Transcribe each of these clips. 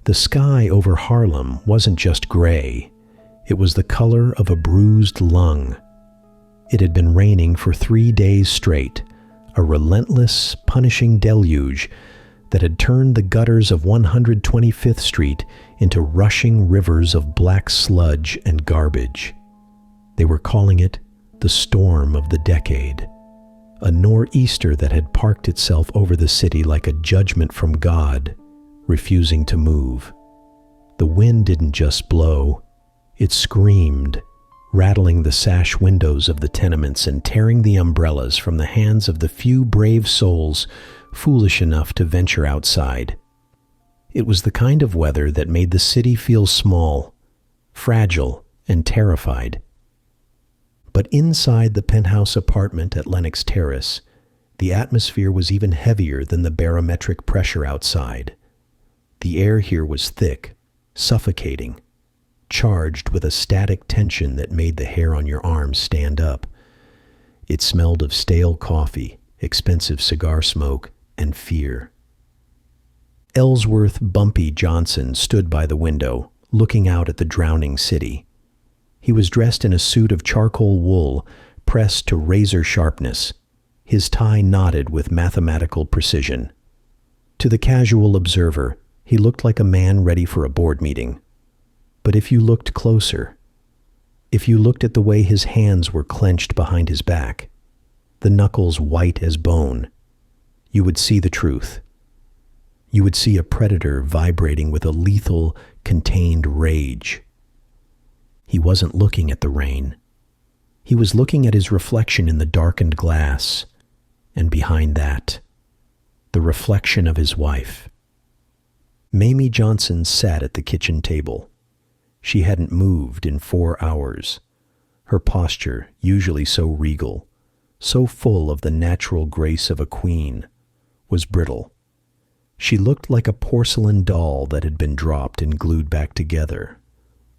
The sky over Harlem wasn't just gray. It was the color of a bruised lung. It had been raining for 3 days straight, a relentless, punishing deluge that had turned the gutters of 125th Street into rushing rivers of black sludge and garbage. They were calling it the storm of the decade, a nor'easter that had parked itself over the city like a judgment from God, refusing to move. The wind didn't just blow, it screamed, rattling the sash windows of the tenements and tearing the umbrellas from the hands of the few brave souls foolish enough to venture outside. It was the kind of weather that made the city feel small, fragile, and terrified. But inside the penthouse apartment at Lenox Terrace, the atmosphere was even heavier than the barometric pressure outside. The air here was thick, suffocating, charged with a static tension that made the hair on your arms stand up. It smelled of stale coffee, expensive cigar smoke, and fear. Ellsworth Bumpy Johnson stood by the window, looking out at the drowning city. He was dressed in a suit of charcoal wool, pressed to razor sharpness, his tie knotted with mathematical precision. To the casual observer, he looked like a man ready for a board meeting. But if you looked closer, if you looked at the way his hands were clenched behind his back, the knuckles white as bone, you would see the truth. You would see a predator vibrating with a lethal, contained rage. He wasn't looking at the rain. He was looking at his reflection in the darkened glass, and behind that, the reflection of his wife. Mamie Johnson sat at the kitchen table. She hadn't moved in 4 hours. Her posture, usually so regal, so full of the natural grace of a queen, was brittle. She looked like a porcelain doll that had been dropped and glued back together,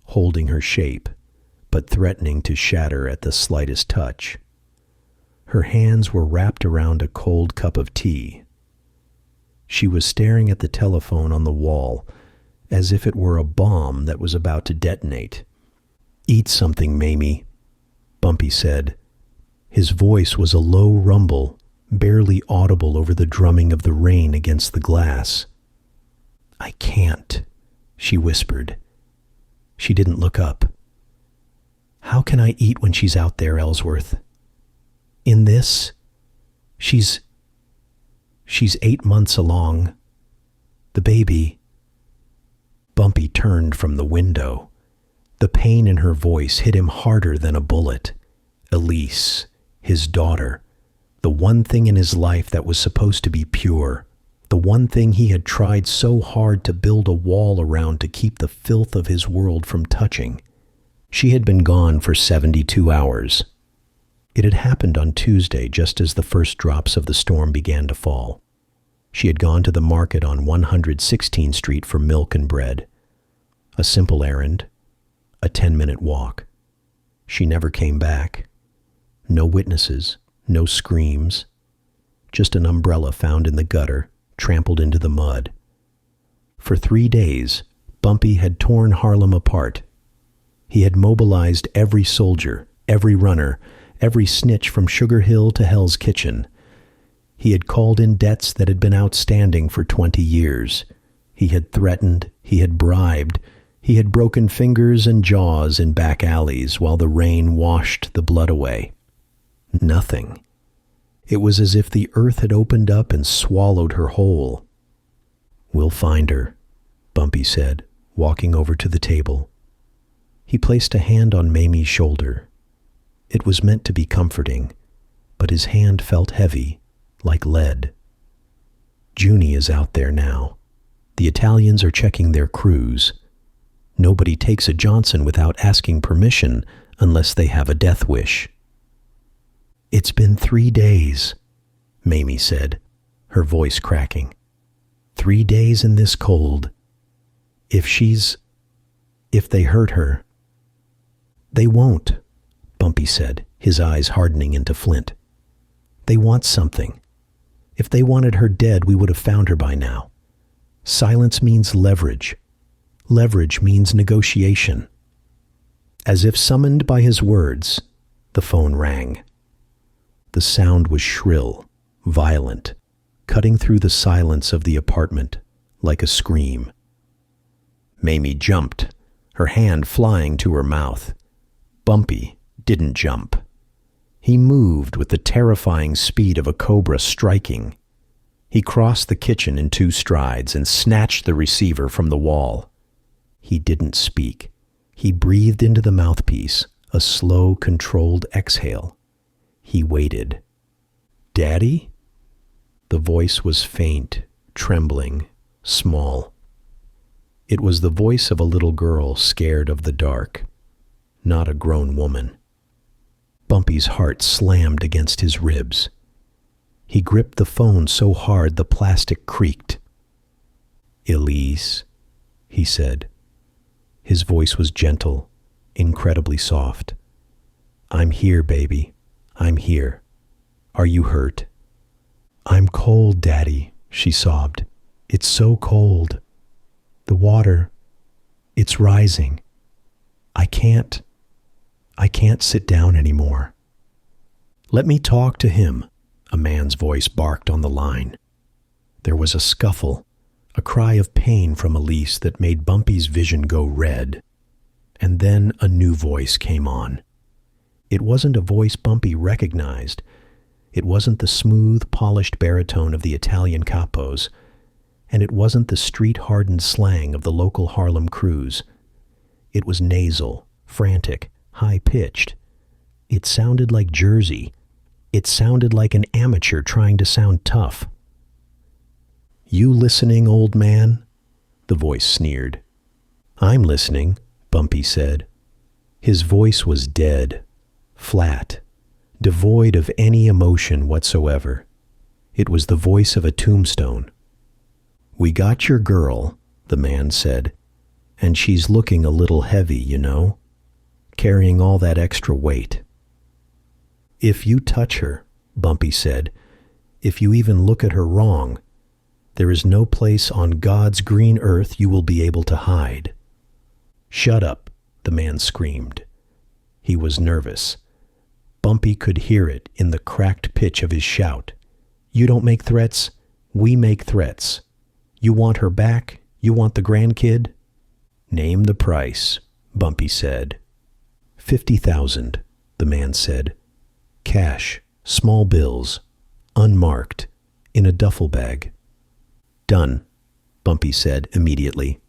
holding her shape, but threatening to shatter at the slightest touch. Her hands were wrapped around a cold cup of tea. She was staring at the telephone on the wall, as if it were a bomb that was about to detonate. "Eat something, Mamie," Bumpy said. His voice was a low rumble, barely audible over the drumming of the rain against the glass. "I can't," she whispered. She didn't look up. "How can I eat when she's out there, Ellsworth? In this? She's 8 months along. The baby." Bumpy turned from the window. The pain in her voice hit him harder than a bullet. Elise, his daughter, the one thing in his life that was supposed to be pure, the one thing he had tried so hard to build a wall around to keep the filth of his world from touching. She had been gone for 72 hours. It had happened on Tuesday, just as the first drops of the storm began to fall. She had gone to the market on 116th Street for milk and bread. A simple errand, a 10-minute walk. She never came back. No witnesses, no screams, just an umbrella found in the gutter, trampled into the mud. For 3 days, Bumpy had torn Harlem apart. He had mobilized every soldier, every runner, every snitch from Sugar Hill to Hell's Kitchen. He had called in debts that had been outstanding for 20 years. He had threatened, he had bribed, he had broken fingers and jaws in back alleys while the rain washed the blood away. Nothing. It was as if the earth had opened up and swallowed her whole. "We'll find her," Bumpy said, walking over to the table. He placed a hand on Mamie's shoulder. It was meant to be comforting, but his hand felt heavy, like lead. "Junie is out there now. The Italians are checking their crews. Nobody takes a Johnson without asking permission unless they have a death wish." "It's been 3 days," Mamie said, her voice cracking. 3 days in this cold. If they hurt her." "They won't," Bumpy said, his eyes hardening into flint. "They want something. If they wanted her dead, we would have found her by now. Silence means leverage. Leverage means negotiation. As if summoned by his words, the phone rang. The sound was shrill, violent, cutting through the silence of the apartment like a scream. Mamie jumped, her hand flying to her mouth. Bumpy didn't jump. He moved with the terrifying speed of a cobra striking. He crossed the kitchen in 2 strides and snatched the receiver from the wall. He didn't speak. He breathed into the mouthpiece, a slow, controlled exhale. He waited. "Daddy?" The voice was faint, trembling, small. It was the voice of a little girl scared of the dark, not a grown woman. Bumpy's heart slammed against his ribs. He gripped the phone so hard the plastic creaked. "Elise," he said. His voice was gentle, incredibly soft. "I'm here, baby. I'm here. Are you hurt?" "I'm cold, Daddy," she sobbed. "It's so cold. The water, it's rising. I can't sit down anymore." "Let me talk to him," a man's voice barked on the line. There was a scuffle, a cry of pain from Elise that made Bumpy's vision go red. And then a new voice came on. It wasn't a voice Bumpy recognized. It wasn't the smooth, polished baritone of the Italian capos, and it wasn't the street-hardened slang of the local Harlem crews. It was nasal, frantic, high-pitched. It sounded like Jersey. It sounded like an amateur trying to sound tough. "You listening, old man?" the voice sneered. "I'm listening," Bumpy said. His voice was dead, flat, devoid of any emotion whatsoever. It was the voice of a tombstone. "We got your girl," the man said, "and she's looking a little heavy, you know, carrying all that extra weight." "If you touch her," Bumpy said, "if you even look at her wrong, there is no place on God's green earth you will be able to hide." "Shut up," the man screamed. He was nervous. Bumpy could hear it in the cracked pitch of his shout. "You don't make threats, we make threats. You want her back? You want the grandkid?" "Name the price," Bumpy said. 50,000, the man said. "Cash, small bills, unmarked, in a duffel bag." "Done," Bumpy said immediately.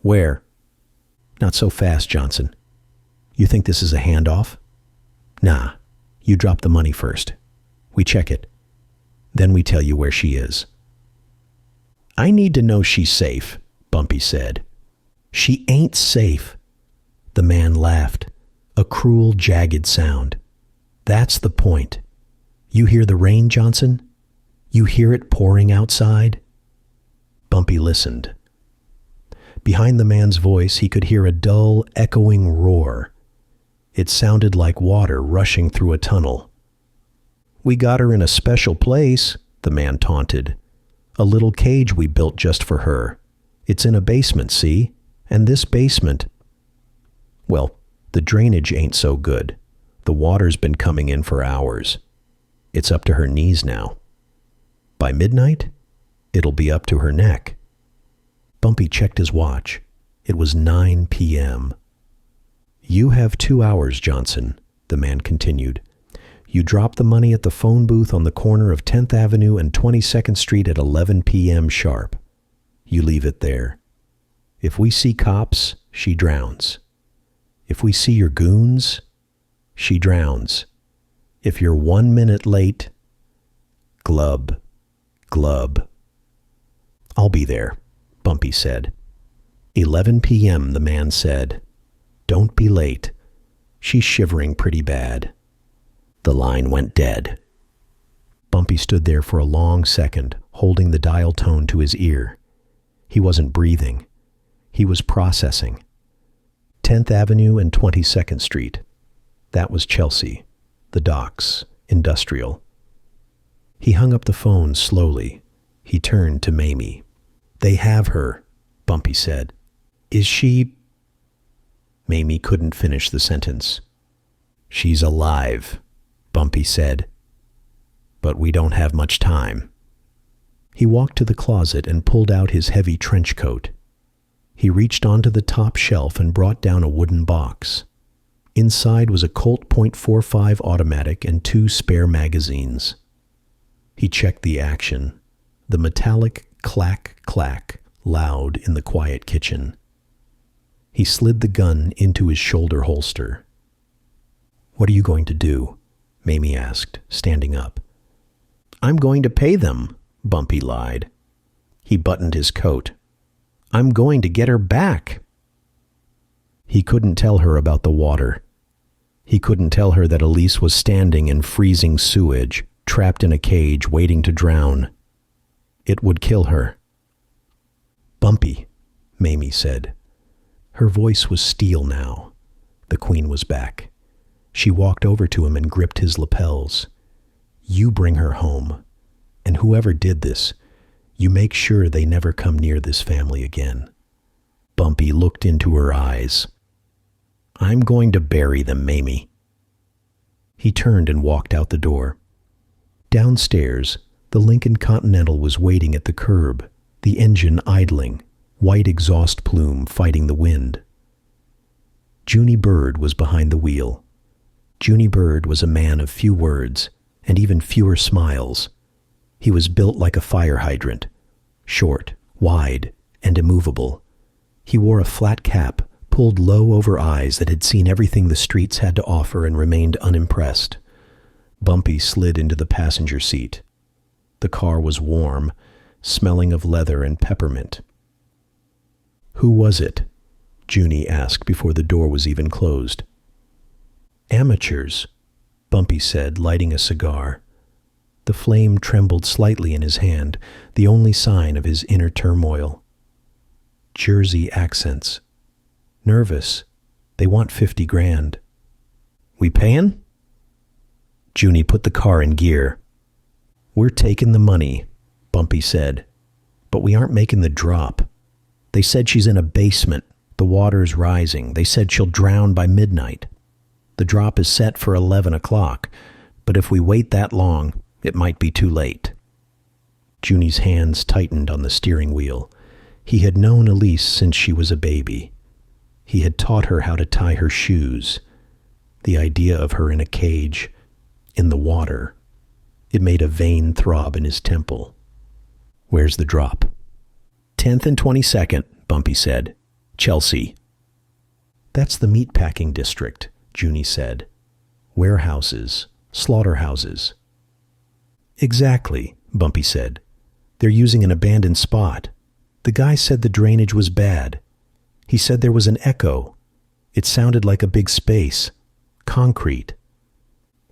"Where?" "Not so fast, Johnson. You think this is a handoff?" "Nah, you drop the money first. We check it. Then we tell you where she is." "I need to know she's safe," Bumpy said. "She ain't safe." The man laughed, a cruel, jagged sound. "That's the point. You hear the rain, Johnson? You hear it pouring outside?" Bumpy listened. Behind the man's voice, he could hear a dull, echoing roar. It sounded like water rushing through a tunnel. "We got her in a special place," the man taunted. "A little cage we built just for her. It's in a basement, see? And this basement—" "Well, the drainage ain't so good. The water's been coming in for hours. It's up to her knees now. By midnight, it'll be up to her neck." Bumpy checked his watch. It was 9 p.m. "You have 2 hours, Johnson," the man continued. "You drop the money at the phone booth on the corner of 10th Avenue and 22nd Street at 11 p.m. sharp. You leave it there. If we see cops, she drowns. If we see your goons, she drowns. If you're 1 minute late, glub, glub." "I'll be there," Bumpy said. 11 p.m., the man said. "Don't be late. She's shivering pretty bad." The line went dead. Bumpy stood there for a long second, holding the dial tone to his ear. He wasn't breathing. He was processing. 10th Avenue and 22nd Street. That was Chelsea. The docks. Industrial. He hung up the phone slowly. He turned to Mamie. "They have her," Bumpy said. Is she... Mamie couldn't finish the sentence. She's alive, Bumpy said. But we don't have much time. He walked to the closet and pulled out his heavy trench coat. He reached onto the top shelf and brought down a wooden box. Inside was a Colt .45 automatic and 2 spare magazines. He checked the action, the metallic clack-clack loud in the quiet kitchen. He slid the gun into his shoulder holster. "What are you going to do?" Mamie asked, standing up. "I'm going to pay them," Bumpy lied. He buttoned his coat. "I'm going to get her back." He couldn't tell her about the water. He couldn't tell her that Elise was standing in freezing sewage, trapped in a cage, waiting to drown. It would kill her. "Bumpy," Mamie said. Her voice was steel now. The Queen was back. She walked over to him and gripped his lapels. "You bring her home. And whoever did this, you make sure they never come near this family again." Bumpy looked into her eyes. "I'm going to bury them, Mamie." He turned and walked out the door. Downstairs, the Lincoln Continental was waiting at the curb, the engine idling, white exhaust plume fighting the wind. Junie Bird was behind the wheel. Junie Bird was a man of few words and even fewer smiles. He was built like a fire hydrant, short, wide, and immovable. He wore a flat cap pulled low over eyes that had seen everything the streets had to offer and remained unimpressed. Bumpy slid into the passenger seat. The car was warm, smelling of leather and peppermint. "Who was it?" Junie asked before the door was even closed. "Amateurs," Bumpy said, lighting a cigar. The flame trembled slightly in his hand, the only sign of his inner turmoil. "Jersey accents. Nervous. They want 50 grand. We payin'?" Junie put the car in gear. "We're taking the money," Bumpy said. "But we aren't making the drop. They said she's in a basement. The water's rising. They said she'll drown by midnight. The drop is set for 11 o'clock, but if we wait that long, it might be too late." Junie's hands tightened on the steering wheel. He had known Elise since she was a baby. He had taught her how to tie her shoes. The idea of her in a cage, in the water, it made a vein throb in his temple. "Where's the drop?" 10th and 22nd, Bumpy said. "Chelsea." "That's the meatpacking district," Junie said. "Warehouses, slaughterhouses." "Exactly," Bumpy said. "They're using an abandoned spot. The guy said the drainage was bad. He said there was an echo. It sounded like a big space. Concrete."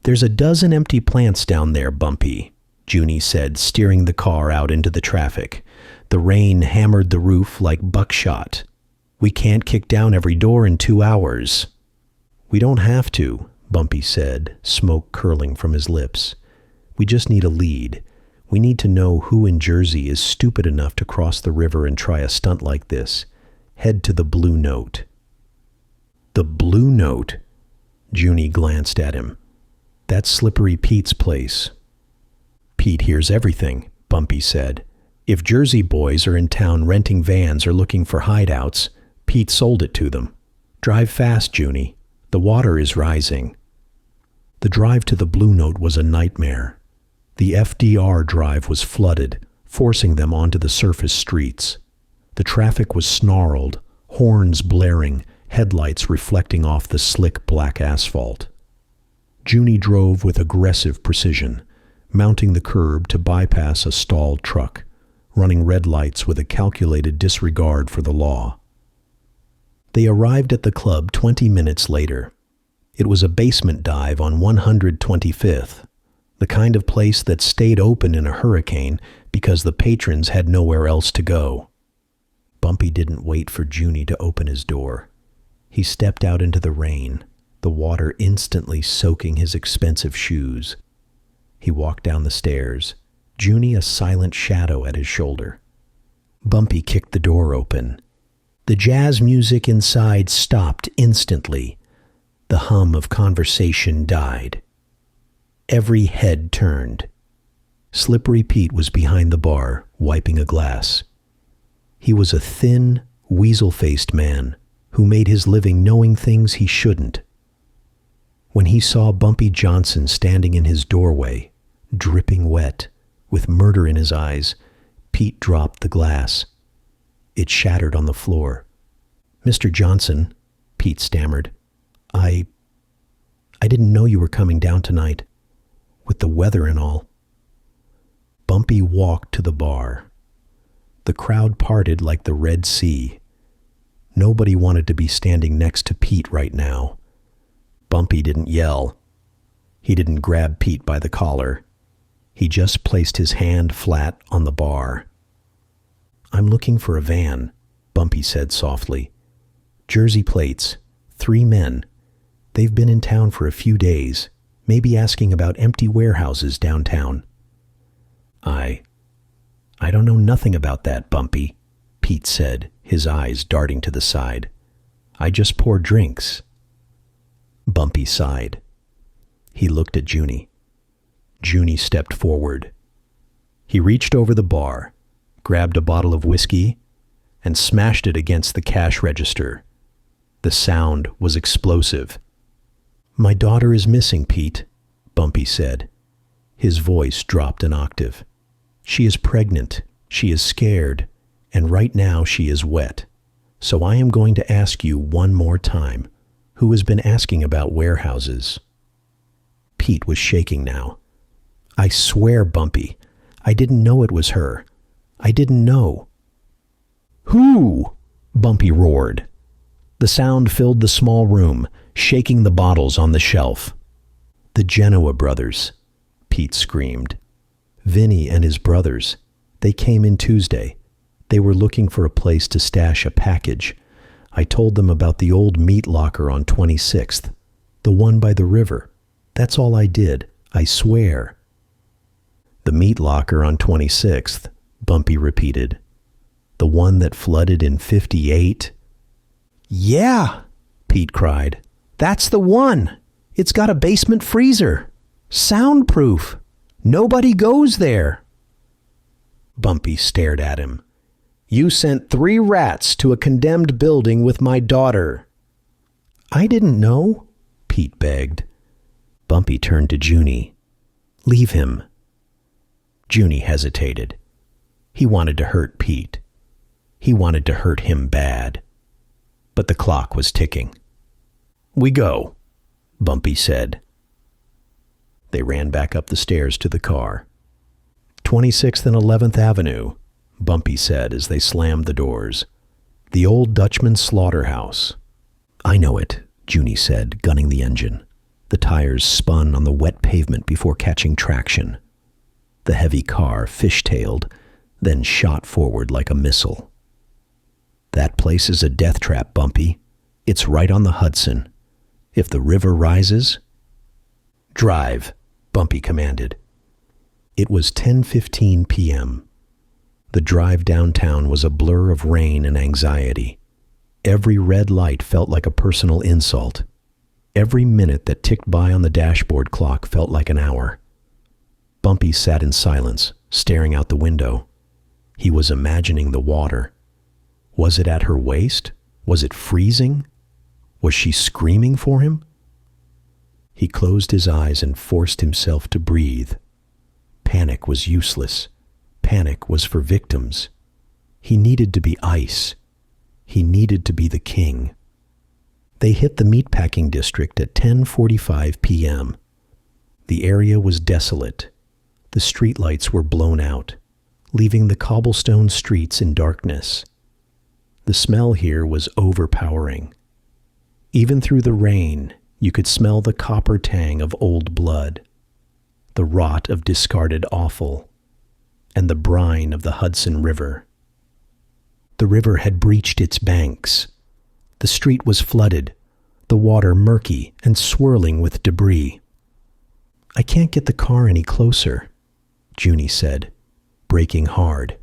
"There's a dozen empty plants down there, Bumpy," Junie said, steering the car out into the traffic. The rain hammered the roof like buckshot. "We can't kick down every door in 2 hours." "We don't have to," Bumpy said, smoke curling from his lips. "We just need a lead. We need to know who in Jersey is stupid enough to cross the river and try a stunt like this. Head to the Blue Note." "The Blue Note?" Junie glanced at him. "That's Slippery Pete's place." "Pete hears everything," Bumpy said. "If Jersey boys are in town renting vans or looking for hideouts, Pete sold it to them. Drive fast, Junie. The water is rising." The drive to the Blue Note was a nightmare. The FDR drive was flooded, forcing them onto the surface streets. The traffic was snarled, horns blaring, headlights reflecting off the slick black asphalt. Junie drove with aggressive precision, mounting the curb to bypass a stalled truck, running red lights with a calculated disregard for the law. They arrived at the club 20 minutes later. It was a basement dive on 125th, the kind of place that stayed open in a hurricane because the patrons had nowhere else to go. Bumpy didn't wait for Junie to open his door. He stepped out into the rain, the water instantly soaking his expensive shoes. He walked down the stairs, Junie a silent shadow at his shoulder. Bumpy kicked the door open. The jazz music inside stopped instantly. The hum of conversation died. Every head turned. Slippery Pete was behind the bar, wiping a glass. He was a thin, weasel-faced man who made his living knowing things he shouldn't. When he saw Bumpy Johnson standing in his doorway, dripping wet, with murder in his eyes, Pete dropped the glass. It shattered on the floor. "Mr. Johnson," Pete stammered, I didn't know you were coming down tonight, with the weather and all." Bumpy walked to the bar. The crowd parted like the Red Sea. Nobody wanted to be standing next to Pete right now. Bumpy didn't yell. He didn't grab Pete by the collar. He just placed his hand flat on the bar. "I'm looking for a van," Bumpy said softly. "Jersey plates, 3 men. They've been in town for a few days, maybe asking about empty warehouses downtown." I don't know nothing about that, Bumpy," Pete said, his eyes darting to the side. "I just pour drinks." Bumpy sighed. He looked at Junie. Junie stepped forward. He reached over the bar, grabbed a bottle of whiskey, and smashed it against the cash register. The sound was explosive. "My daughter is missing, Pete," Bumpy said. His voice dropped an octave. "She is pregnant, she is scared, and right now she is wet. So I am going to ask you one more time, who has been asking about warehouses?" Pete was shaking now. "I swear, Bumpy, I didn't know it was her. I didn't know." "Who?" Bumpy roared. The sound filled the small room, shaking the bottles on the shelf. "The Genoa brothers," Pete screamed. "Vinny and his brothers. They came in Tuesday. They were looking for a place to stash a package. I told them about the old meat locker on 26th, the one by the river. That's all I did, I swear." "The meat locker on 26th," Bumpy repeated. "The one that flooded in 58? "Yeah," Pete cried. "That's the one. It's got a basement freezer. Soundproof. Nobody goes there." Bumpy stared at him. "You sent 3 rats to a condemned building with my daughter." "I didn't know," Pete begged. Bumpy turned to Junie. "Leave him." Junie hesitated. He wanted to hurt Pete. He wanted to hurt him bad. But the clock was ticking. "We go," Bumpy said. They ran back up the stairs to the car. 26th and 11th Avenue, Bumpy said as they slammed the doors. "The old Dutchman's slaughterhouse." "I know it," Junie said, gunning the engine. The tires spun on the wet pavement before catching traction. The heavy car fishtailed, then shot forward like a missile. "That place is a death trap, Bumpy. It's right on the Hudson. If the river rises—" "Drive," Bumpy commanded. It was 10:15 p.m. The drive downtown was a blur of rain and anxiety. Every red light felt like a personal insult. Every minute that ticked by on the dashboard clock felt like an hour. Bumpy sat in silence, staring out the window. He was imagining the water. Was it at her waist? Was it freezing? Was she screaming for him? He closed his eyes and forced himself to breathe. Panic was useless. Panic was for victims. He needed to be ice. He needed to be the king. They hit the meatpacking district at 10:45 p.m. The area was desolate. The streetlights were blown out, leaving the cobblestone streets in darkness. The smell here was overpowering. Even through the rain, you could smell the copper tang of old blood, the rot of discarded offal, and the brine of the Hudson River. The river had breached its banks. The street was flooded, the water murky and swirling with debris. "I can't get the car any closer," Junie said, braking hard.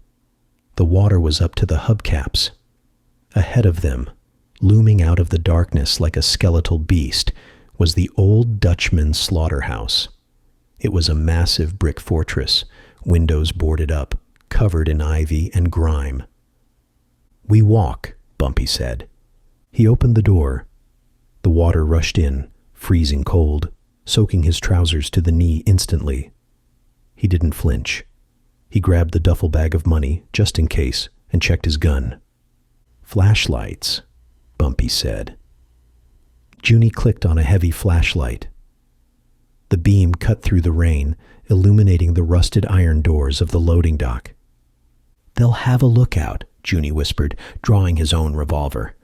The water was up to the hubcaps. Ahead of them, looming out of the darkness like a skeletal beast, was the old Dutchman's slaughterhouse. It was a massive brick fortress, windows boarded up, covered in ivy and grime. "We walk," Bumpy said. He opened the door. The water rushed in, freezing cold, soaking his trousers to the knee instantly. He didn't flinch. He grabbed the duffel bag of money, just in case, and checked his gun. "Flashlights," Bumpy said. Junie clicked on a heavy flashlight. The beam cut through the rain, illuminating the rusted iron doors of the loading dock. "They'll have a lookout," Junie whispered, drawing his own revolver.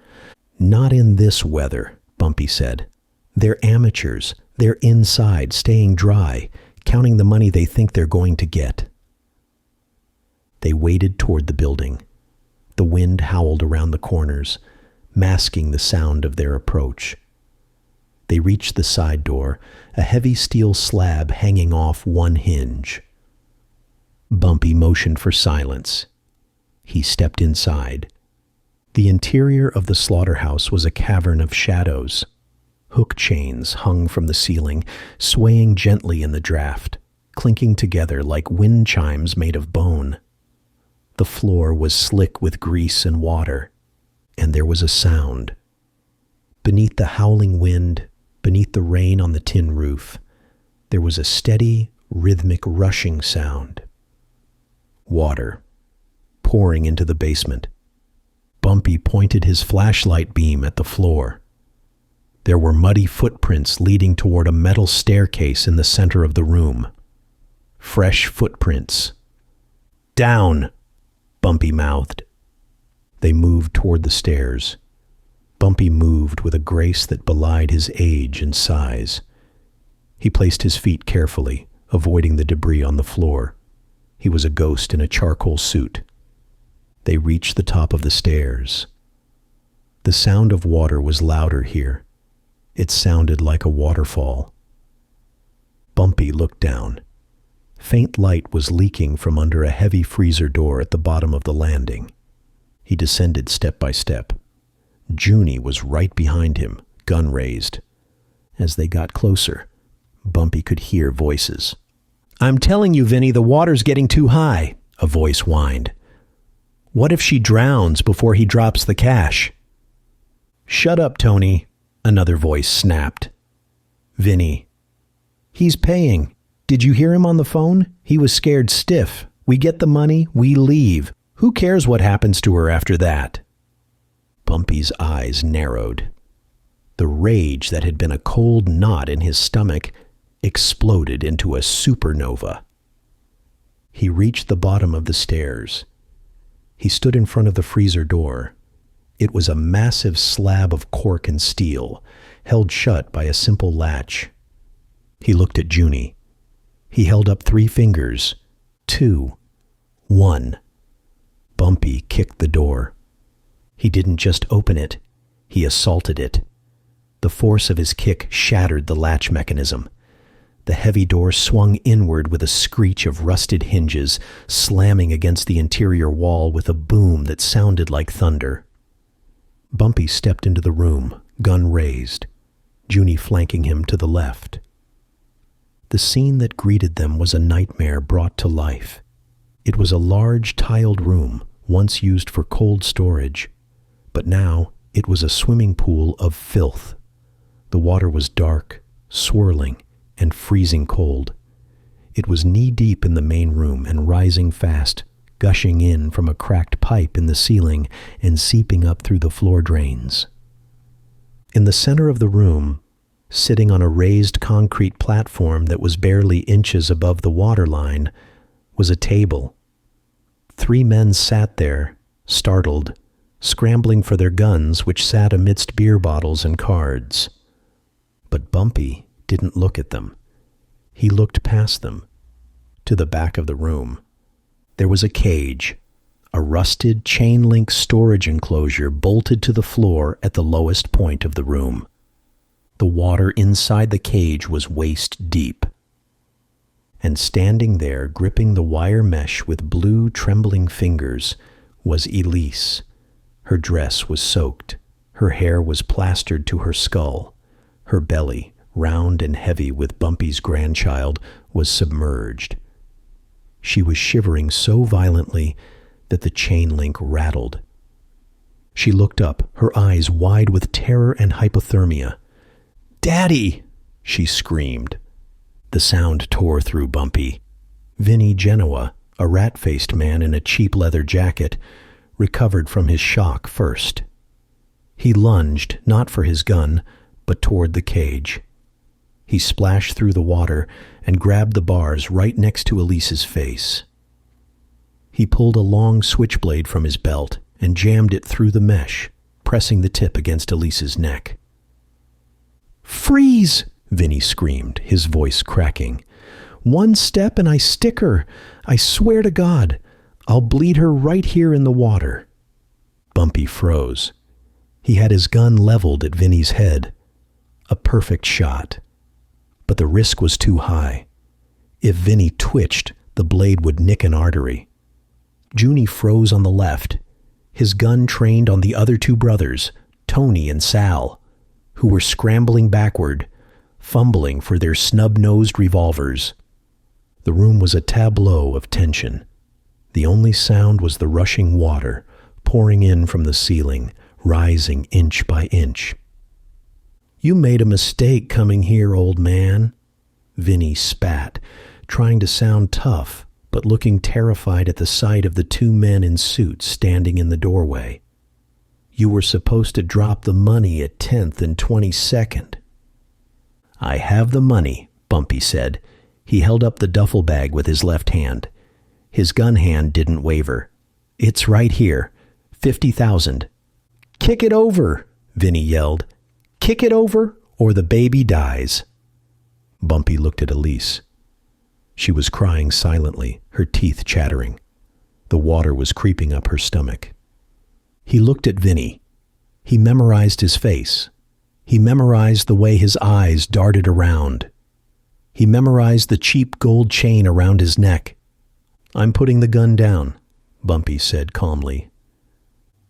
"Not in this weather," Bumpy said. "They're amateurs. They're inside, staying dry, counting the money they think they're going to get." They waded toward the building. The wind howled around the corners, masking the sound of their approach. They reached the side door, a heavy steel slab hanging off one hinge. Bumpy motioned for silence. He stepped inside. The interior of the slaughterhouse was a cavern of shadows. Hook chains hung from the ceiling, swaying gently in the draft, clinking together like wind chimes made of bone. The floor was slick with grease and water, and there was a sound. Beneath the howling wind, beneath the rain on the tin roof, there was a steady, rhythmic rushing sound. Water, pouring into the basement. Bumpy pointed his flashlight beam at the floor. There were muddy footprints leading toward a metal staircase in the center of the room. Fresh footprints. "Down!" Bumpy mouthed. They moved toward the stairs. Bumpy moved with a grace that belied his age and size. He placed his feet carefully, avoiding the debris on the floor. He was a ghost in a charcoal suit. They reached the top of the stairs. The sound of water was louder here. It sounded like a waterfall. Bumpy looked down. Faint light was leaking from under a heavy freezer door at the bottom of the landing. He descended step by step. Junie was right behind him, gun raised. As they got closer, Bumpy could hear voices. "I'm telling you, Vinny, the water's getting too high," a voice whined. "What if she drowns before he drops the cash?" "Shut up, Tony," another voice snapped. "Vinny." "He's paying. Did you hear him on the phone? He was scared stiff. We get the money, we leave. Who cares what happens to her after that?" Bumpy's eyes narrowed. The rage that had been a cold knot in his stomach exploded into a supernova. He reached the bottom of the stairs. He stood in front of the freezer door. It was a massive slab of cork and steel, held shut by a simple latch. He looked at Junie. He held up 3 fingers. 2. 1. Bumpy kicked the door. He didn't just open it. He assaulted it. The force of his kick shattered the latch mechanism. The heavy door swung inward with a screech of rusted hinges, slamming against the interior wall with a boom that sounded like thunder. Bumpy stepped into the room, gun raised, Junie flanking him to the left. The scene that greeted them was a nightmare brought to life. It was a large tiled room, once used for cold storage, but now it was a swimming pool of filth. The water was dark, swirling, and freezing cold. It was knee-deep in the main room and rising fast, gushing in from a cracked pipe in the ceiling and seeping up through the floor drains. In the center of the room, sitting on a raised concrete platform that was barely inches above the waterline, was a table. 3 men sat there, startled, scrambling for their guns which sat amidst beer bottles and cards. But Bumpy didn't look at them. He looked past them, to the back of the room. There was a cage, a rusted chain-link storage enclosure bolted to the floor at the lowest point of the room. The water inside the cage was waist deep. And standing there, gripping the wire mesh with blue, trembling fingers, was Elise, Her dress was soaked. Her hair was plastered to her skull. Her belly, round and heavy with Bumpy's grandchild, was submerged. She was shivering so violently that the chain link rattled. She looked up, her eyes wide with terror and hypothermia. "Daddy!" she screamed. The sound tore through Bumpy. Vinnie Genoa, a rat-faced man in a cheap leather jacket, recovered from his shock first. He lunged, not for his gun, but toward the cage. He splashed through the water and grabbed the bars right next to Elise's face. He pulled a long switchblade from his belt and jammed it through the mesh, pressing the tip against Elise's neck. "Freeze!" Vinnie screamed, his voice cracking. "One step and I stick her. I swear to God, I'll bleed her right here in the water." Bumpy froze. He had his gun leveled at Vinnie's head. A perfect shot. But the risk was too high. If Vinnie twitched, the blade would nick an artery. Junie froze on the left. His gun trained on the other two brothers, Tony and Sal, who were scrambling backward, fumbling for their snub-nosed revolvers. The room was a tableau of tension. The only sound was the rushing water, pouring in from the ceiling, rising inch by inch. "You made a mistake coming here, old man." Vinnie spat, trying to sound tough, but looking terrified at the sight of the two men in suits standing in the doorway. "You were supposed to drop the money at 10th and 22nd. "I have the money," Bumpy said. He held up the duffel bag with his left hand. His gun hand didn't waver. "It's right here. 50,000. "Kick it over," Vinnie yelled. "Kick it over, or the baby dies." Bumpy looked at Elise. She was crying silently, her teeth chattering. The water was creeping up her stomach. He looked at Vinnie. He memorized his face. He memorized the way his eyes darted around. He memorized the cheap gold chain around his neck. "I'm putting the gun down," Bumpy said calmly.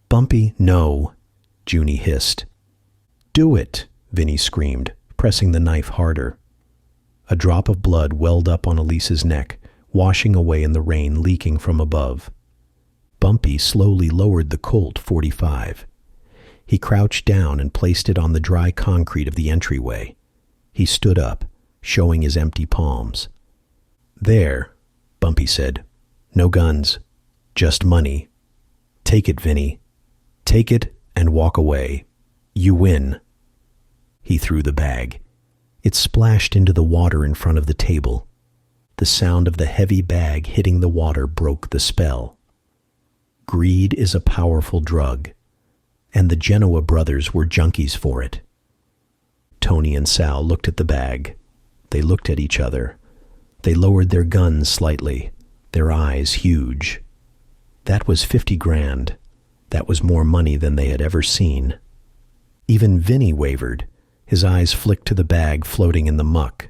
"Bumpy, no," Junie hissed. "Do it," Vinnie screamed, pressing the knife harder. A drop of blood welled up on Elise's neck, washing away in the rain leaking from above. Bumpy slowly lowered the Colt .45. He crouched down and placed it on the dry concrete of the entryway. He stood up, showing his empty palms. "There," Bumpy said. "No guns. Just money. Take it, Vinnie. Take it and walk away. You win." He threw the bag. It splashed into the water in front of the table. The sound of the heavy bag hitting the water broke the spell. Greed is a powerful drug, and the Genoa brothers were junkies for it. Tony and Sal looked at the bag. They looked at each other. They lowered their guns slightly, their eyes huge. That was 50 grand. That was more money than they had ever seen. Even Vinnie wavered. His eyes flicked to the bag floating in the muck.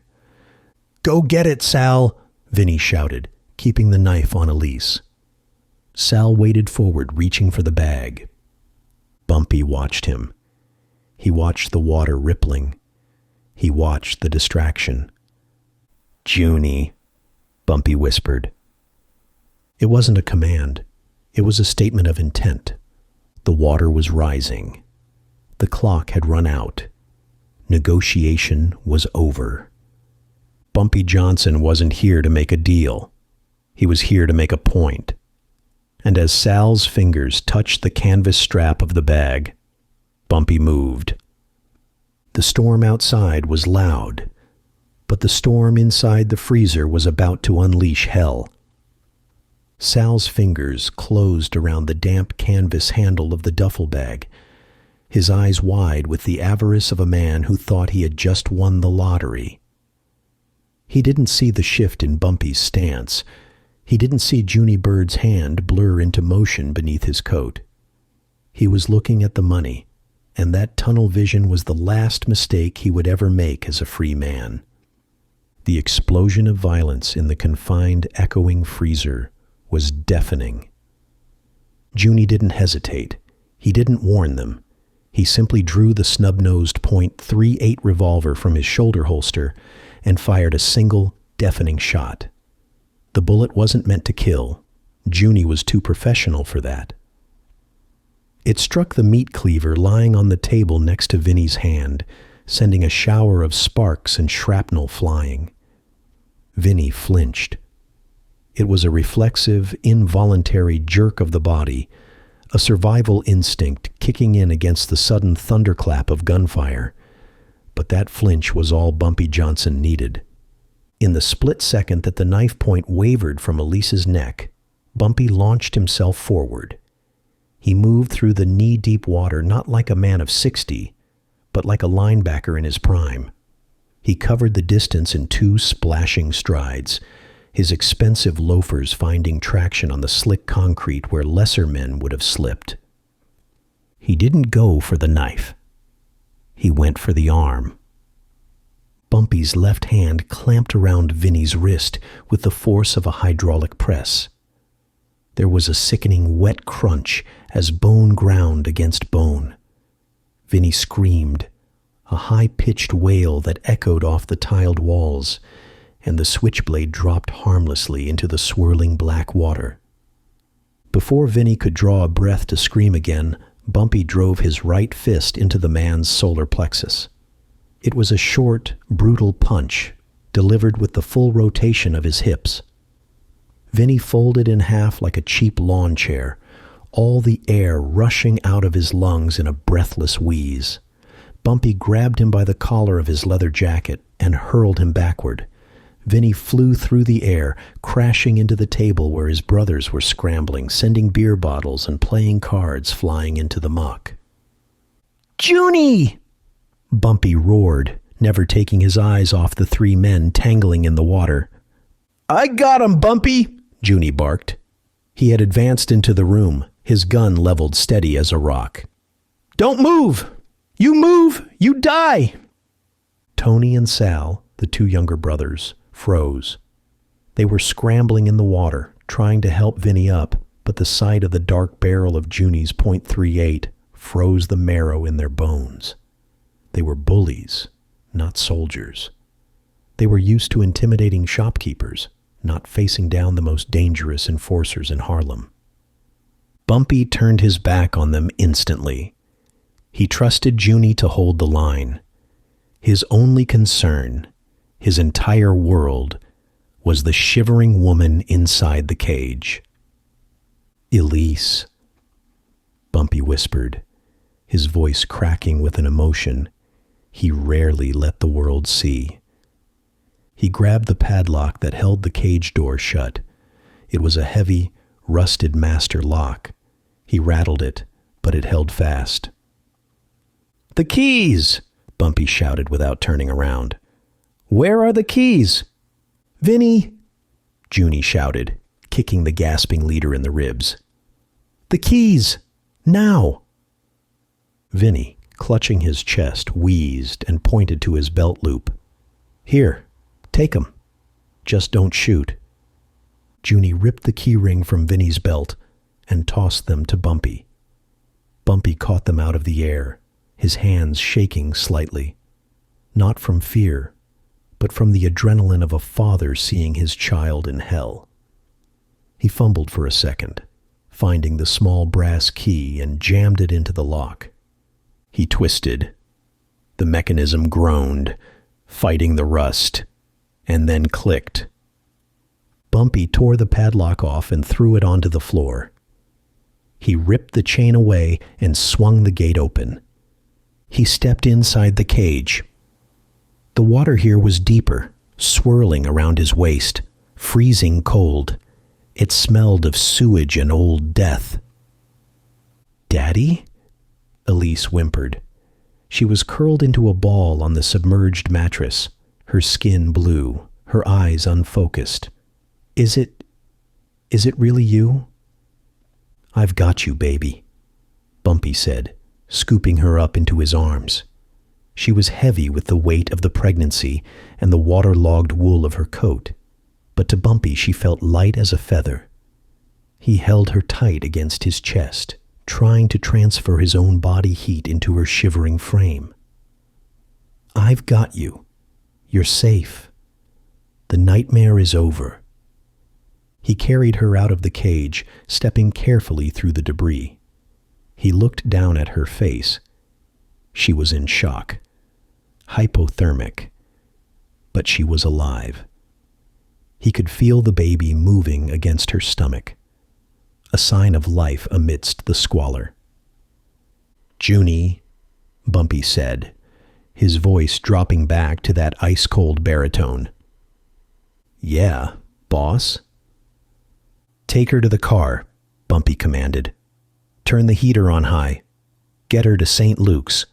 "Go get it, Sal!" Vinnie shouted, keeping the knife on Elise. Sal waded forward, reaching for the bag. Bumpy watched him. He watched the water rippling. He watched the distraction. "Junie," Bumpy whispered. It wasn't a command. It was a statement of intent. The water was rising. The clock had run out. Negotiation was over. Bumpy Johnson wasn't here to make a deal. He was here to make a point. And as Sal's fingers touched the canvas strap of the bag, Bumpy moved. The storm outside was loud, but the storm inside the freezer was about to unleash hell. Sal's fingers closed around the damp canvas handle of the duffel bag, his eyes wide with the avarice of a man who thought he had just won the lottery. He didn't see the shift in Bumpy's stance. He didn't see Junie Bird's hand blur into motion beneath his coat. He was looking at the money, and that tunnel vision was the last mistake he would ever make as a free man. The explosion of violence in the confined, echoing freezer was deafening. Junie didn't hesitate. He didn't warn them. He simply drew the snub-nosed .38 revolver from his shoulder holster and fired a single, deafening shot. The bullet wasn't meant to kill. Junie was too professional for that. It struck the meat cleaver lying on the table next to Vinny's hand, sending a shower of sparks and shrapnel flying. Vinny flinched. It was a reflexive, involuntary jerk of the body, a survival instinct kicking in against the sudden thunderclap of gunfire. But that flinch was all Bumpy Johnson needed. In the split second that the knife point wavered from Elise's neck, Bumpy launched himself forward. He moved through the knee-deep water not like a man of 60, but like a linebacker in his prime. He covered the distance in 2 splashing strides, his expensive loafers finding traction on the slick concrete where lesser men would have slipped. He didn't go for the knife. He went for the arm. Bumpy's left hand clamped around Vinny's wrist with the force of a hydraulic press. There was a sickening wet crunch as bone ground against bone. Vinny screamed, a high-pitched wail that echoed off the tiled walls, and the switchblade dropped harmlessly into the swirling black water. Before Vinny could draw a breath to scream again, Bumpy drove his right fist into the man's solar plexus. It was a short, brutal punch, delivered with the full rotation of his hips. Vinny folded in half like a cheap lawn chair, all the air rushing out of his lungs in a breathless wheeze. Bumpy grabbed him by the collar of his leather jacket and hurled him backward. Vinny flew through the air, crashing into the table where his brothers were scrambling, sending beer bottles and playing cards flying into the muck. "Junie!" Bumpy roared, never taking his eyes off the 3 men tangling in the water. "I got him, Bumpy!" Junie barked. He had advanced into the room, his gun leveled steady as a rock. "Don't move! You move, you die!" Tony and Sal, the 2 younger brothers, froze. They were scrambling in the water, trying to help Vinny up, but the sight of the dark barrel of Junie's .38 froze the marrow in their bones. They were bullies, not soldiers. They were used to intimidating shopkeepers, not facing down the most dangerous enforcers in Harlem. Bumpy turned his back on them instantly. He trusted Junie to hold the line. His only concern, his entire world, was the shivering woman inside the cage. "Elise," Bumpy whispered, his voice cracking with an emotion he rarely let the world see. He grabbed the padlock that held the cage door shut. It was a heavy, rusted master lock. He rattled it, but it held fast. "The keys!" Bumpy shouted without turning around. "Where are the keys?" "Vinny!" Junie shouted, kicking the gasping leader in the ribs. "The keys! Now!" Vinny, clutching his chest, wheezed and pointed to his belt loop. "Here, take 'em. Just don't shoot." Junie ripped the key ring from Vinny's belt and tossed them to Bumpy. Bumpy caught them out of the air, his hands shaking slightly. Not from fear, but from the adrenaline of a father seeing his child in hell. He fumbled for a second, finding the small brass key and jammed it into the lock. He twisted. The mechanism groaned, fighting the rust, and then clicked. Bumpy tore the padlock off and threw it onto the floor. He ripped the chain away and swung the gate open. He stepped inside the cage. The water here was deeper, swirling around his waist, freezing cold. It smelled of sewage and old death. "Daddy?" Elise whimpered. She was curled into a ball on the submerged mattress, her skin blue, her eyes unfocused. Is it really you?" "I've got you, baby," Bumpy said, scooping her up into his arms. She was heavy with the weight of the pregnancy and the waterlogged wool of her coat, but to Bumpy she felt light as a feather. He held her tight against his chest, trying to transfer his own body heat into her shivering frame. "I've got you. You're safe. The nightmare is over." He carried her out of the cage, stepping carefully through the debris. He looked down at her face. She was in shock, hypothermic, but she was alive. He could feel the baby moving against her stomach, a sign of life amidst the squalor. "Junie," Bumpy said, his voice dropping back to that ice-cold baritone. "Yeah, boss?" "Take her to the car," Bumpy commanded. "Turn the heater on high. Get her to St. Luke's.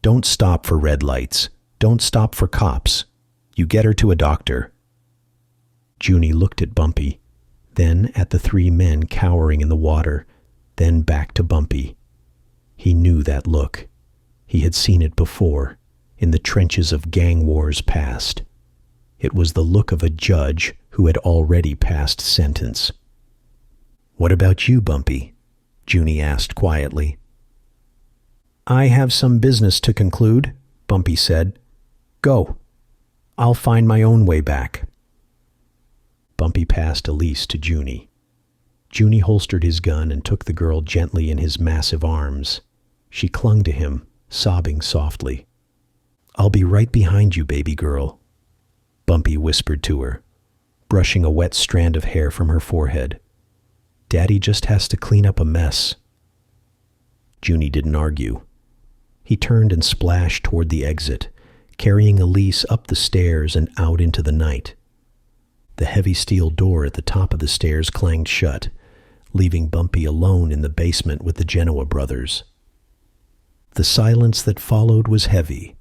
Don't stop for red lights. Don't stop for cops. You get her to a doctor." Junie looked at Bumpy, then at the three men cowering in the water, then back to Bumpy. He knew that look. He had seen it before, in the trenches of gang wars past. It was the look of a judge who had already passed sentence. "What about you, Bumpy?" Junie asked quietly. "I have some business to conclude," Bumpy said. "Go. I'll find my own way back." Bumpy passed Elise to Junie. Junie holstered his gun and took the girl gently in his massive arms. She clung to him, sobbing softly. "I'll be right behind you, baby girl," Bumpy whispered to her, brushing a wet strand of hair from her forehead. "Daddy just has to clean up a mess." Junie didn't argue. He turned and splashed toward the exit, carrying Elise up the stairs and out into the night. The heavy steel door at the top of the stairs clanged shut, leaving Bumpy alone in the basement with the Genoa brothers. The silence that followed was heavy,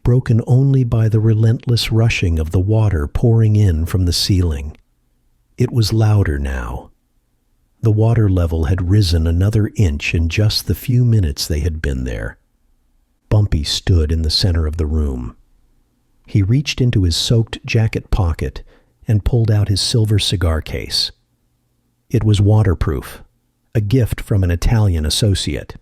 broken only by the relentless rushing of the water pouring in from the ceiling. It was louder now. The water level had risen another inch in just the few minutes they had been there. Bumpy stood in the center of the room. He reached into his soaked jacket pocket and pulled out his silver cigar case. It was waterproof, a gift from an Italian associate.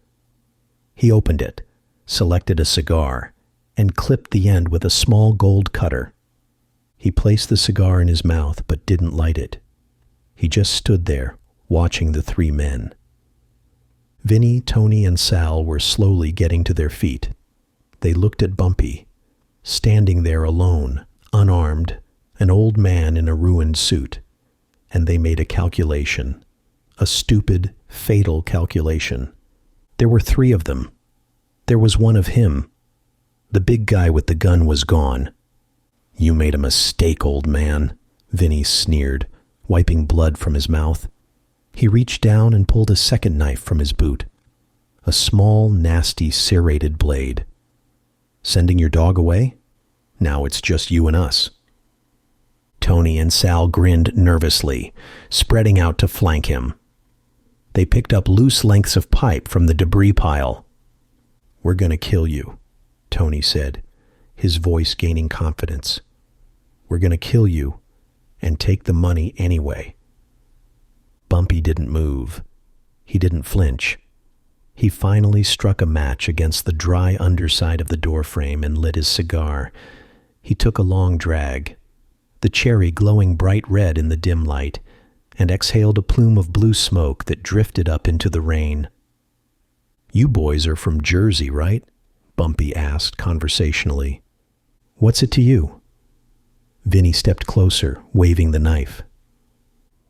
He opened it, selected a cigar, and clipped the end with a small gold cutter. He placed the cigar in his mouth but didn't light it. He just stood there, watching the three men. Vinny, Tony, and Sal were slowly getting to their feet. They looked at Bumpy, standing there alone, unarmed, an old man in a ruined suit, and they made a calculation, a stupid, fatal calculation. There were three of them. There was one of him. The big guy with the gun was gone. "You made a mistake, old man," Vinny sneered, wiping blood from his mouth. He reached down and pulled a second knife from his boot, a small, nasty, serrated blade. "Sending your dog away? Now it's just you and us." Tony and Sal grinned nervously, spreading out to flank him. They picked up loose lengths of pipe from the debris pile. "We're going to kill you," Tony said, his voice gaining confidence. "We're going to kill you and take the money anyway." Bumpy didn't move. He didn't flinch. He finally struck a match against the dry underside of the doorframe and lit his cigar. He took a long drag, the cherry glowing bright red in the dim light, and exhaled a plume of blue smoke that drifted up into the rain. "You boys are from Jersey, right?" Bumpy asked conversationally. "What's it to you?" Vinny stepped closer, waving the knife.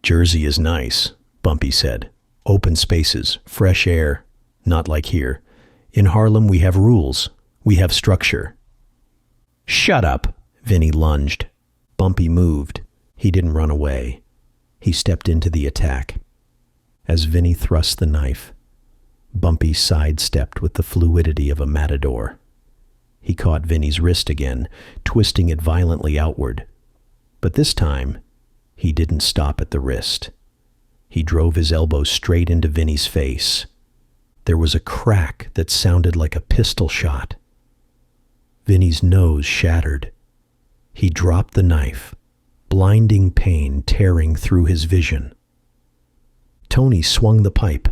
"Jersey is nice," Bumpy said. "Open spaces, fresh air. Not like here. In Harlem we have rules. We have structure." "Shut up," Vinny lunged. Bumpy moved. He didn't run away. He stepped into the attack. As Vinny thrust the knife, Bumpy sidestepped with the fluidity of a matador. He caught Vinny's wrist again, twisting it violently outward. But this time, he didn't stop at the wrist. He drove his elbow straight into Vinny's face. There was a crack that sounded like a pistol shot. Vinny's nose shattered. He dropped the knife, blinding pain tearing through his vision. Tony swung the pipe.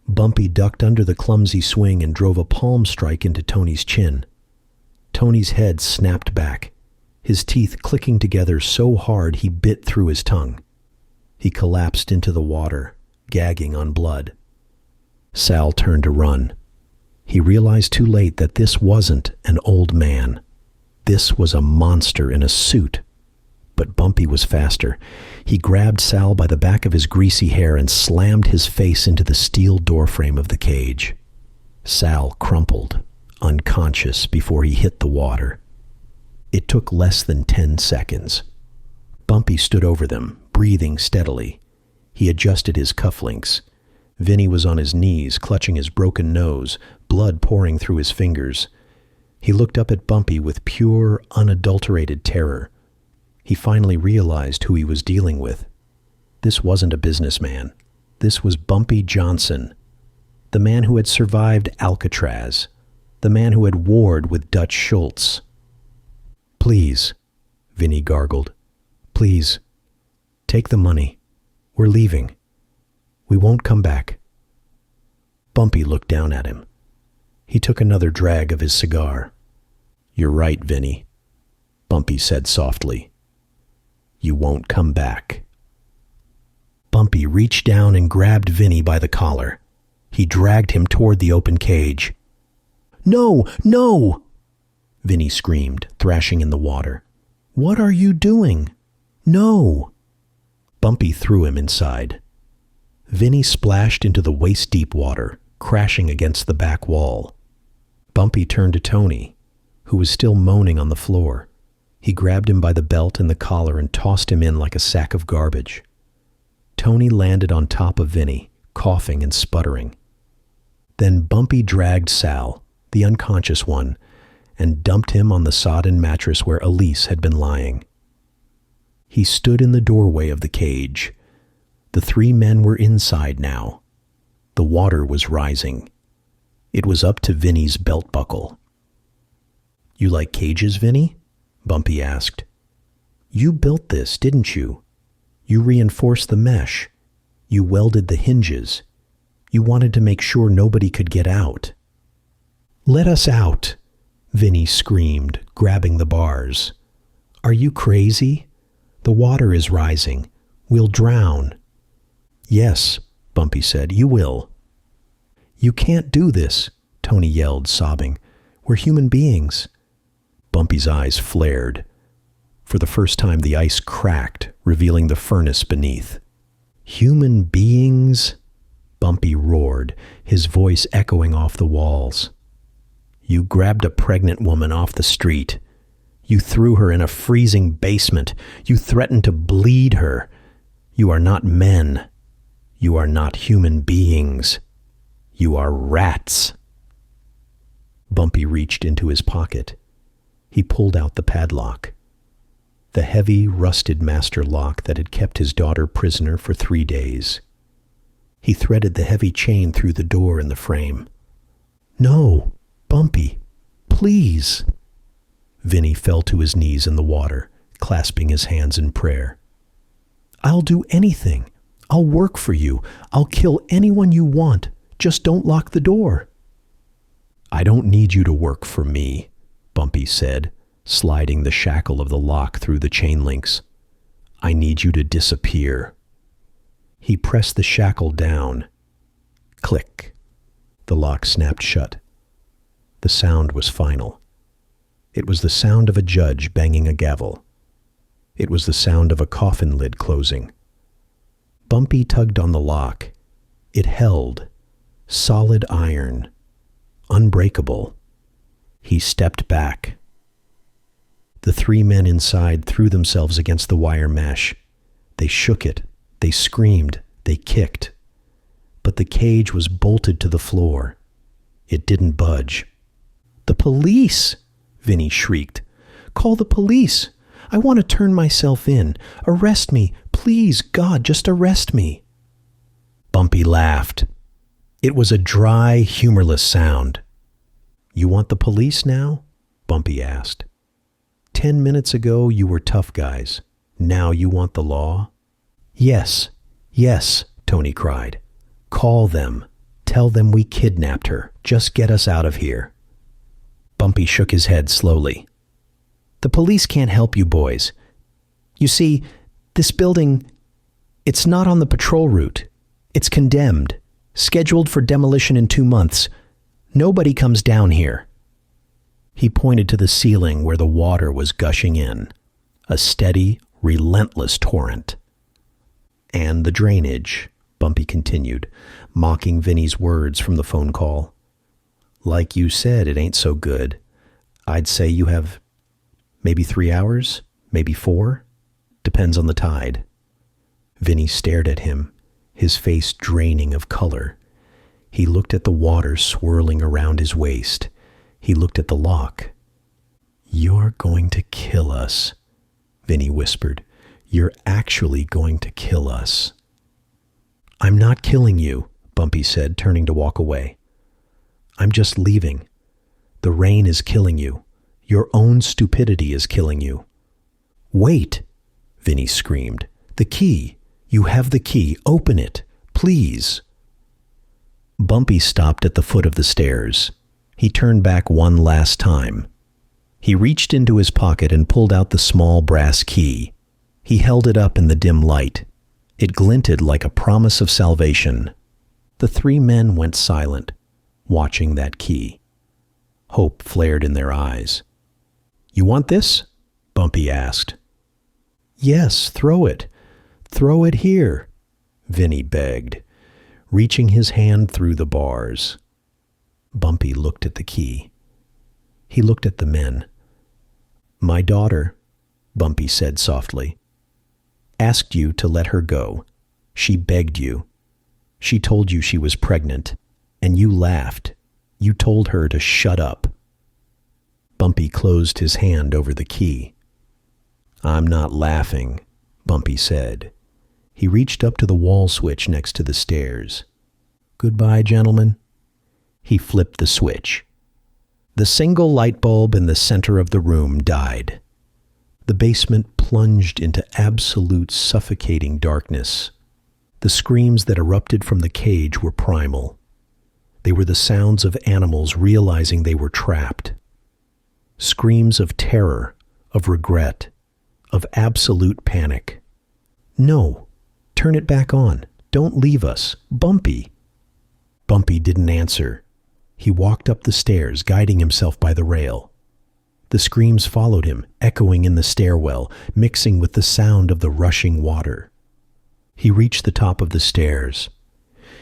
Bumpy ducked under the clumsy swing and drove a palm strike into Tony's chin. Tony's head snapped back, his teeth clicking together so hard he bit through his tongue. He collapsed into the water, gagging on blood. Sal turned to run. He realized too late that this wasn't an old man. This was a monster in a suit. But Bumpy was faster. He grabbed Sal by the back of his greasy hair and slammed his face into the steel doorframe of the cage. Sal crumpled, unconscious, before he hit the water. It took less than 10 seconds. Bumpy stood over them, breathing steadily. He adjusted his cufflinks. Vinny was on his knees, clutching his broken nose, blood pouring through his fingers. He looked up at Bumpy with pure, unadulterated terror. He finally realized who he was dealing with. This wasn't a businessman. This was Bumpy Johnson, the man who had survived Alcatraz, the man who had warred with Dutch Schultz. "Please," Vinny gargled. "Please, take the money. We're leaving. We won't come back." Bumpy looked down at him. He took another drag of his cigar. "You're right, Vinny," Bumpy said softly. "You won't come back." Bumpy reached down and grabbed Vinny by the collar. He dragged him toward the open cage. "No, no!" Vinny screamed, thrashing in the water. "What are you doing? No!" Bumpy threw him inside. Vinny splashed into the waist-deep water, crashing against the back wall. Bumpy turned to Tony, who was still moaning on the floor. He grabbed him by the belt and the collar and tossed him in like a sack of garbage. Tony landed on top of Vinny, coughing and sputtering. Then Bumpy dragged Sal, the unconscious one, and dumped him on the sodden mattress where Elise had been lying. He stood in the doorway of the cage. The three men were inside now. The water was rising. It was up to Vinny's belt buckle. "You like cages, Vinny?" Bumpy asked. "You built this, didn't you? You reinforced the mesh. You welded the hinges. You wanted to make sure nobody could get out." "Let us out," Vinny screamed, grabbing the bars. "Are you crazy? The water is rising. We'll drown." "Yes," Bumpy said, "you will." "You can't do this," Tony yelled, sobbing. "We're human beings." Bumpy's eyes flared. For the first time, the ice cracked, revealing the furnace beneath. "Human beings?" Bumpy roared, his voice echoing off the walls. "You grabbed a pregnant woman off the street. You threw her in a freezing basement. You threatened to bleed her. You are not men. You are not human beings. You are rats." Bumpy reached into his pocket. He pulled out the padlock. The heavy, rusted master lock that had kept his daughter prisoner for 3 days. He threaded the heavy chain through the door in the frame. "No, Bumpy, please." Vinny fell to his knees in the water, clasping his hands in prayer. "I'll do anything. I'll work for you. I'll kill anyone you want. Just don't lock the door." "I don't need you to work for me," Bumpy said, sliding the shackle of the lock through the chain links. "I need you to disappear." He pressed the shackle down. Click. The lock snapped shut. The sound was final. It was the sound of a judge banging a gavel. It was the sound of a coffin lid closing. Bumpy tugged on the lock. It held. Solid iron. Unbreakable. He stepped back. The three men inside threw themselves against the wire mesh. They shook it. They screamed. They kicked. But the cage was bolted to the floor. It didn't budge. "The police!" Vinny shrieked. "Call the police! I want to turn myself in. Arrest me! Please, God, just arrest me!" Bumpy laughed. It was a dry, humorless sound. "You want the police now?" Bumpy asked. 10 minutes ago you were tough guys. Now you want the law?" "Yes, yes," Tony cried. "Call them. Tell them we kidnapped her. Just get us out of here." Bumpy shook his head slowly. "The police can't help you boys. You see, this building, it's not on the patrol route. It's condemned, scheduled for demolition in 2 months. Nobody comes down here." He pointed to the ceiling where the water was gushing in, a steady, relentless torrent. "And the drainage," Bumpy continued, mocking Vinny's words from the phone call. "Like you said, it ain't so good. I'd say you have maybe 3 hours, maybe 4. Depends on the tide." Vinny stared at him, his face draining of color. He looked at the water swirling around his waist. He looked at the lock. "You're going to kill us," Vinny whispered. "You're actually going to kill us." "I'm not killing you," Bumpy said, turning to walk away. "I'm just leaving. The rain is killing you. Your own stupidity is killing you." "Wait!" Vinny screamed. "The key! You have the key. Open it, please." Bumpy stopped at the foot of the stairs. He turned back one last time. He reached into his pocket and pulled out the small brass key. He held it up in the dim light. It glinted like a promise of salvation. The 3 men went silent, watching that key. Hope flared in their eyes. "You want this?" Bumpy asked. "Yes, throw it. Throw it here," Vinny begged, reaching his hand through the bars. Bumpy looked at the key. He looked at the men. "My daughter," Bumpy said softly, "asked you to let her go. She begged you. She told you she was pregnant, and you laughed. You told her to shut up." Bumpy closed his hand over the key. "I'm not laughing," Bumpy said. He reached up to the wall switch next to the stairs. "Goodbye, gentlemen." He flipped the switch. The single light bulb in the center of the room died. The basement plunged into absolute suffocating darkness. The screams that erupted from the cage were primal. They were the sounds of animals realizing they were trapped. Screams of terror, of regret, of absolute panic. "No, turn it back on. Don't leave us. Bumpy." Bumpy didn't answer. He walked up the stairs, guiding himself by the rail. The screams followed him, echoing in the stairwell, mixing with the sound of the rushing water. He reached the top of the stairs.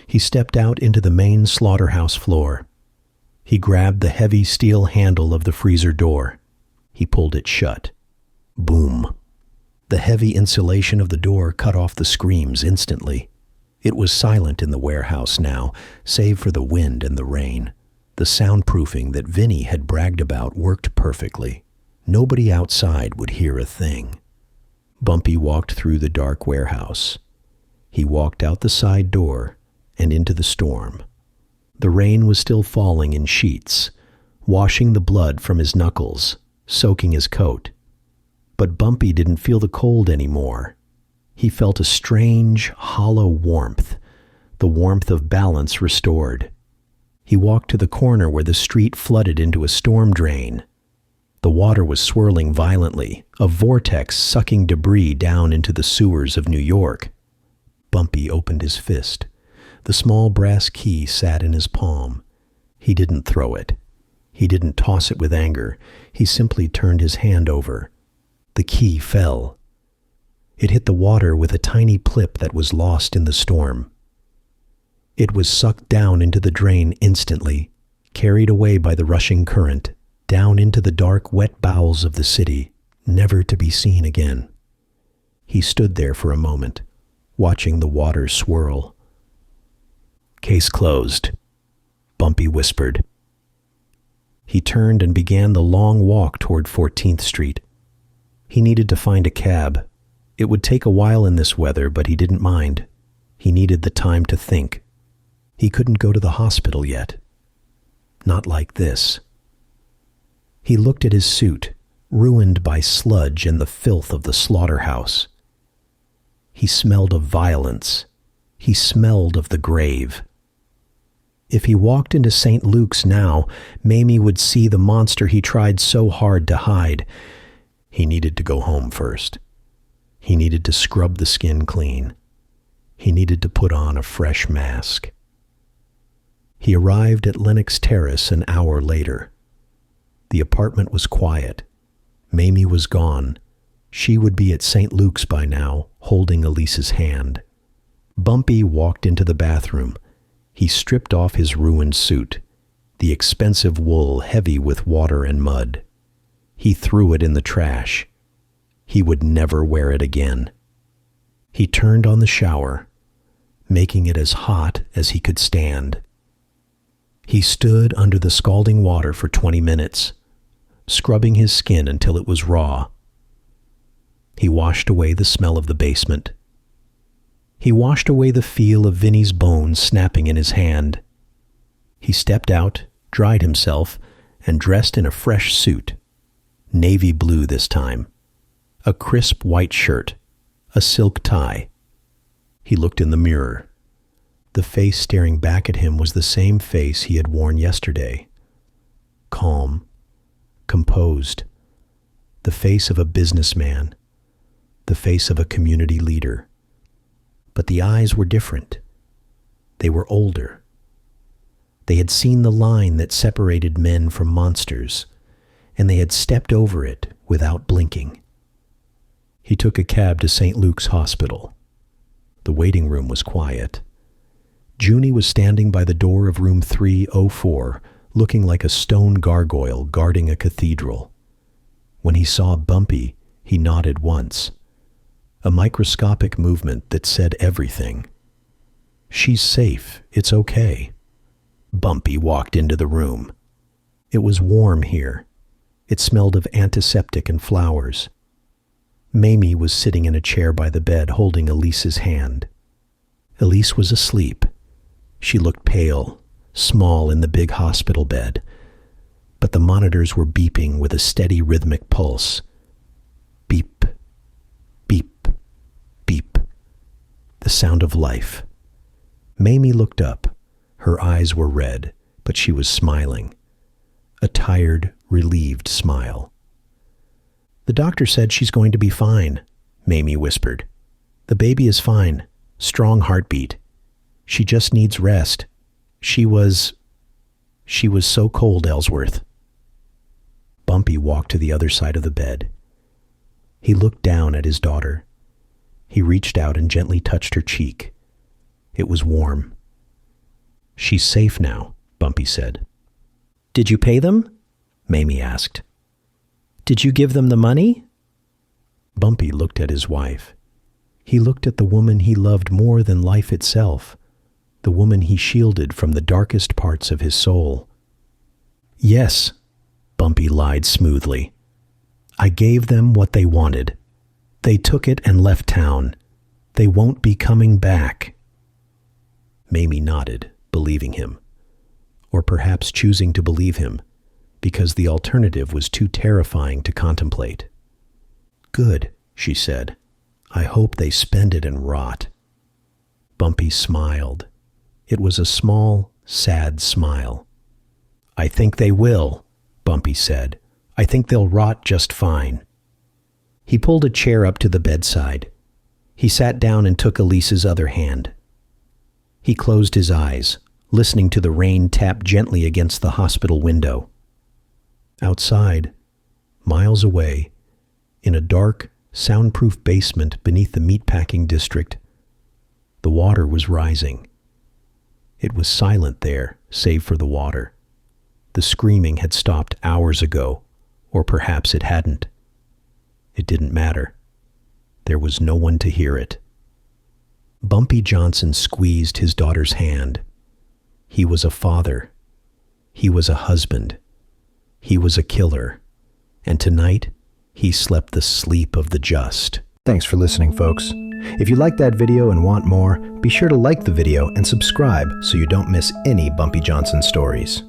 He stepped out into the main slaughterhouse floor. He grabbed the heavy steel handle of the freezer door. He pulled it shut. Boom. The heavy insulation of the door cut off the screams instantly. It was silent in the warehouse now, save for the wind and the rain. The soundproofing that Vinny had bragged about worked perfectly. Nobody outside would hear a thing. Bumpy walked through the dark warehouse. He walked out the side door and into the storm. The rain was still falling in sheets, washing the blood from his knuckles, soaking his coat. But Bumpy didn't feel the cold anymore. He felt a strange, hollow warmth, the warmth of balance restored. He walked to the corner where the street flooded into a storm drain. The water was swirling violently, a vortex sucking debris down into the sewers of New York. Bumpy opened his fist. The small brass key sat in his palm. He didn't throw it. He didn't toss it with anger. He simply turned his hand over. The key fell. It hit the water with a tiny plip that was lost in the storm. It was sucked down into the drain instantly, carried away by the rushing current, down into the dark, wet bowels of the city, never to be seen again. He stood there for a moment, watching the water swirl. "Case closed," Bumpy whispered. He turned and began the long walk toward 14th Street. He needed to find a cab. It would take a while in this weather, but he didn't mind. He needed the time to think. He couldn't go to the hospital yet. Not like this. He looked at his suit, ruined by sludge and the filth of the slaughterhouse. He smelled of violence. He smelled of the grave. If he walked into St. Luke's now, Mamie would see the monster he tried so hard to hide. He needed to go home first. He needed to scrub the skin clean. He needed to put on a fresh mask. He arrived at Lenox Terrace an hour later. The apartment was quiet. Mamie was gone. She would be at St. Luke's by now, holding Elise's hand. Bumpy walked into the bathroom. He stripped off his ruined suit, the expensive wool heavy with water and mud. He threw it in the trash. He would never wear it again. He turned on the shower, making it as hot as he could stand. He stood under the scalding water for 20 minutes, scrubbing his skin until it was raw. He washed away the smell of the basement. He washed away the feel of Vinnie's bones snapping in his hand. He stepped out, dried himself, and dressed in a fresh suit, navy blue this time, a crisp white shirt, a silk tie. He looked in the mirror. The face staring back at him was the same face he had worn yesterday. Calm, composed, the face of a businessman, the face of a community leader. But the eyes were different. They were older. They had seen the line that separated men from monsters, and they had stepped over it without blinking. He took a cab to St. Luke's Hospital. The waiting room was quiet. Junie was standing by the door of room 304, looking like a stone gargoyle guarding a cathedral. When he saw Bumpy, he nodded once. A microscopic movement that said everything. "She's safe. It's okay." Bumpy walked into the room. It was warm here. It smelled of antiseptic and flowers. Mamie was sitting in a chair by the bed holding Elise's hand. Elise was asleep. She looked pale, small in the big hospital bed, but the monitors were beeping with a steady rhythmic pulse. Beep, beep, beep. The sound of life. Mamie looked up. Her eyes were red, but she was smiling. A tired, relieved smile. "The doctor said she's going to be fine," Mamie whispered. "The baby is fine. Strong heartbeat. She just needs rest. She was so cold, Ellsworth." Bumpy walked to the other side of the bed. He looked down at his daughter. He reached out and gently touched her cheek. It was warm. "She's safe now," Bumpy said. "Did you pay them?" Mamie asked. "Did you give them the money?" Bumpy looked at his wife. He looked at the woman he loved more than life itself, the woman he shielded from the darkest parts of his soul. "Yes," Bumpy lied smoothly. "I gave them what they wanted. They took it and left town. They won't be coming back." Mamie nodded, believing him. Or perhaps choosing to believe him, because the alternative was too terrifying to contemplate. "Good," she said. "I hope they spend it and rot." Bumpy smiled. It was a small, sad smile. "I think they will," Bumpy said. "I think they'll rot just fine." He pulled a chair up to the bedside. He sat down and took Elise's other hand. He closed his eyes, listening to the rain tap gently against the hospital window. Outside, miles away, in a dark, soundproof basement beneath the meatpacking district, the water was rising. It was silent there, save for the water. The screaming had stopped hours ago, or perhaps it hadn't. It didn't matter. There was no one to hear it. Bumpy Johnson squeezed his daughter's hand. He was a father. He was a husband. He was a killer. And tonight, he slept the sleep of the just. Thanks for listening, folks. If you liked that video and want more, be sure to like the video and subscribe so you don't miss any Bumpy Johnson stories.